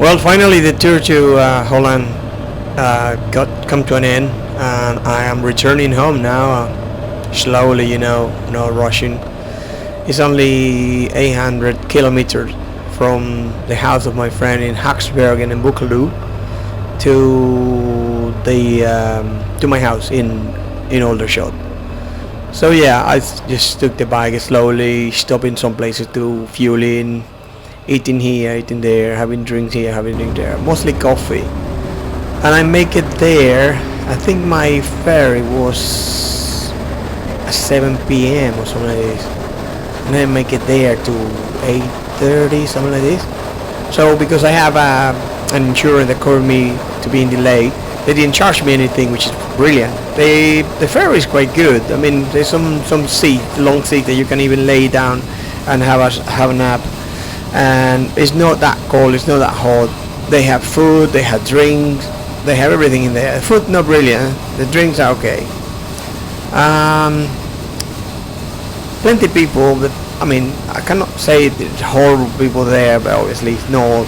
Well, finally the tour to Holland got come to an end, and I am returning home now. Slowly, not rushing. It's only 800 kilometers from the house of my friend in Haaksbergen in Bukalu to my house in Aldershot. So yeah, just took the bike slowly, stopping some places to fuel in, eating here, eating there, having drinks here, having drinks there, mostly coffee. And I make it there. I think my ferry was at 7 p.m. or something like this, and I make it there to 8:30, something like this. So because I have an insurance that covered me to be in delay, they didn't charge me anything, which is brilliant. The ferry is quite good. I mean, there's some seat, long seat that you can even lay down and have a nap. And it's not that cold, it's not that hot. They have food, they have drinks, they have everything in there. The food not brilliant, the drinks are okay. Plenty of people, but I mean, I cannot say there's horrible people there, but obviously it's not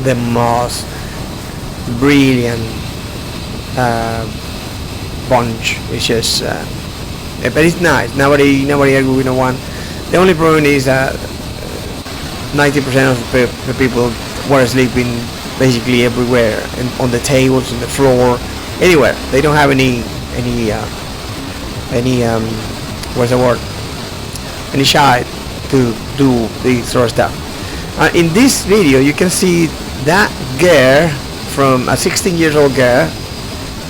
the most brilliant bunch. It's just, but it's nice. Nobody agree with no one. The only problem is that 90% of the people were sleeping basically everywhere, and on the tables, on the floor, anywhere. They don't have any what's the word? Any shy to do this sort of stuff. In this video, you can see that girl, from a 16 years old girl.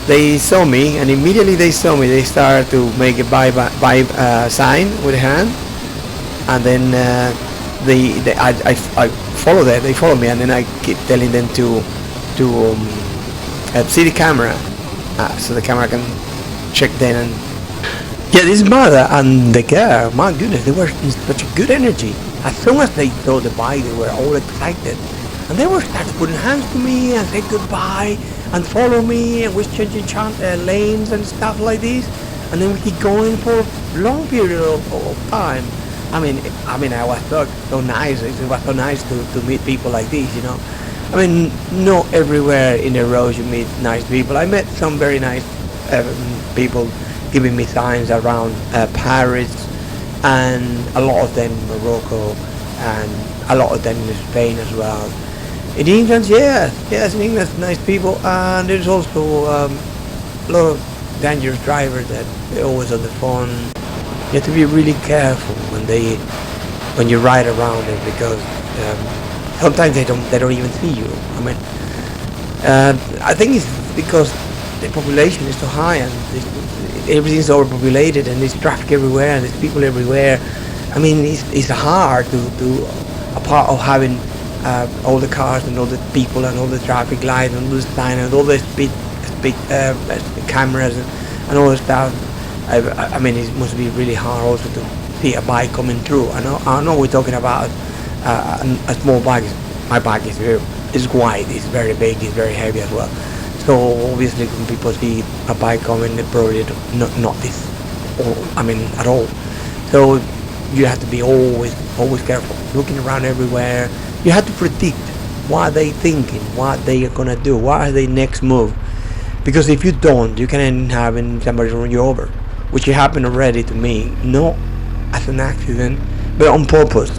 They saw me, and immediately they saw me, they started to make a bye sign with a hand, and then I follow them. They follow me, and then I keep telling them to see the camera, so the camera can check them. And yeah, this mother and the girl, my goodness, they were in such a good energy. As soon as they saw the bike, they were all excited, and they were started putting hands to me and say goodbye and follow me, and we're changing lanes and stuff like this, and then we keep going for a long period of time. I mean, I was so nice. It was so nice to meet people like this, I mean, not everywhere in the road you meet nice people. I met some very nice people giving me signs around Paris, and a lot of them in Morocco, and a lot of them in Spain as well. In England, yes, in England, nice people, and there's also a lot of dangerous drivers that they're always on the phone. You have to be really careful when you ride around them, because sometimes they don't even see you. I mean, I think it's because the population is so high, and everything's overpopulated, and there's traffic everywhere, and there's people everywhere. I mean, it's hard to apart of having all the cars and all the people and all the traffic lights and all the signs and all the speed cameras and all the stuff. I mean, it must be really hard also to see a bike coming through. I know we're talking about a small bike. My bike is wide, it's very big, it's very heavy as well. So obviously when people see a bike coming, they probably not this, at all. So you have to be always careful, looking around everywhere. You have to predict what they thinking, what they are gonna do, what are their next move. Because if you don't, you can end up having somebody run you over, which happened already to me, not as an accident, but on purpose.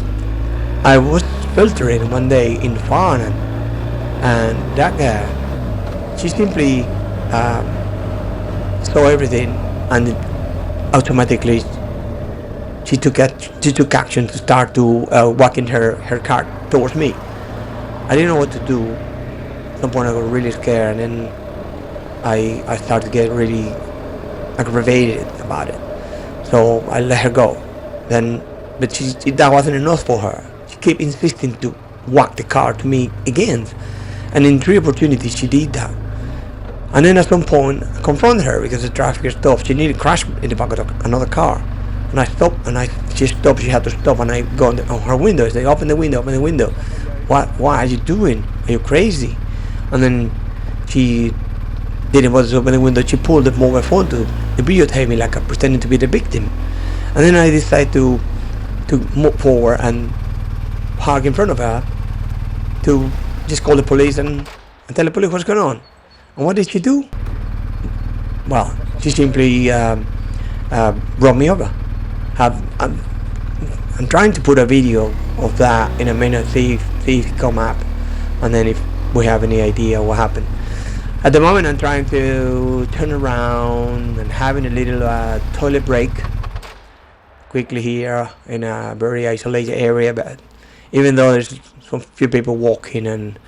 I was filtering one day in Farnham, and that girl, she simply saw everything, and automatically she took action to start to walk in her car towards me. I didn't know what to do. At some point I got really scared, and then I started to get really aggravated about it. So I let her go. But that wasn't enough for her. She kept insisting to walk the car to me again, and in 3 opportunities she did that. And then at some point I confronted her because the traffic stopped. She nearly crashed in the back of another car, and I stopped, and she stopped. She had to stop, and I go on her window. I say, open the window. What are you doing? Are you crazy? And then she didn't want to open the window. She pulled the mobile phone to videotape me, like pretending to be the victim. And then I decided to move forward and park in front of her to just call the police and tell the police what's going on. And what did she do? Well, she simply brought me over. I'm trying to put a video of that in a minute, see if it come up, and then if we have any idea what happened. At the moment, I'm trying to turn around and having a little toilet break quickly here in a very isolated area. But even though there's some few people walking, and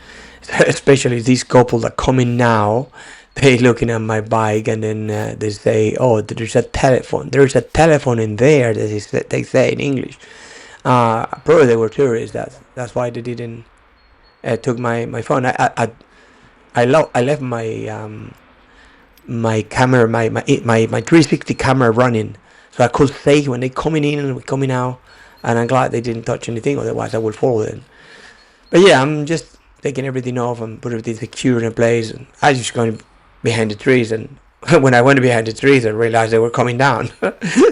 especially this couple that come in now, they looking at my bike, and then they say, "Oh, there's a telephone. There's a telephone in there." They say in English. Probably they were tourists. That's why they didn't took my phone. I left my camera, my 360 camera running, so I could see when they coming in and coming out. And I'm glad they didn't touch anything. Otherwise, I would follow them. But yeah, I'm just taking everything off and put everything secure in place. And I just going behind the trees, and when I went behind the trees, I realized they were coming down.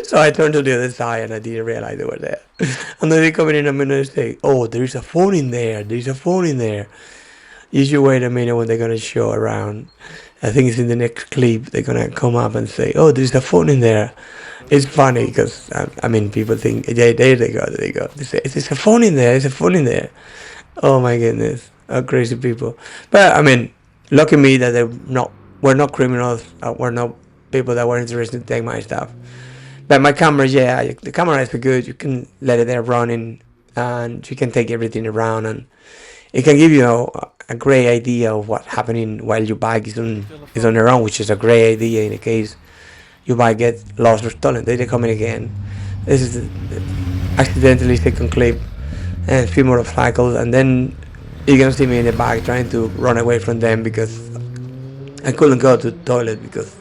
So I turned to the other side, and I didn't realize they were there. And then they come in a minute and say, "Oh, there's a phone in there. There's a phone in there." You should wait a minute when they're gonna show around. I think it's in the next clip. They're gonna come up and say, "Oh, there's a phone in there." It's funny because I mean, people think, "Yeah, there they go, there they go." They say, "There's a phone in there. There's a phone in there." Oh my goodness, how crazy people! But I mean, lucky me that we're not criminals. We're not people that were interested in taking my stuff. But my camera, yeah, the camera is good. You can let it there running, and you can take everything around, and it can give you a great idea of what's happening while your bike is on their own, which is a great idea in the case your bike gets lost or stolen. They're coming again. This is the accidentally second clip, and a few motorcycles, and then you're gonna see me in the back trying to run away from them because I couldn't go to the toilet because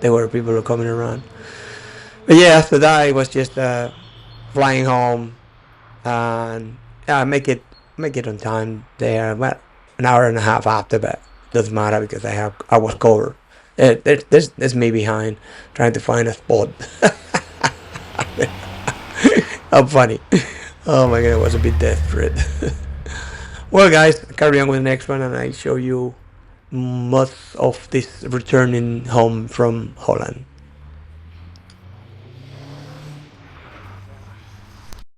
there were people coming around. But yeah, after that it was just flying home, and yeah, make it on time there. Well, an hour and a half after, but doesn't matter because I was covered. There's me behind trying to find a spot. How funny. Oh my god, I was a bit desperate. Well guys, carry on with the next one, and I show you most of this returning home from Holland.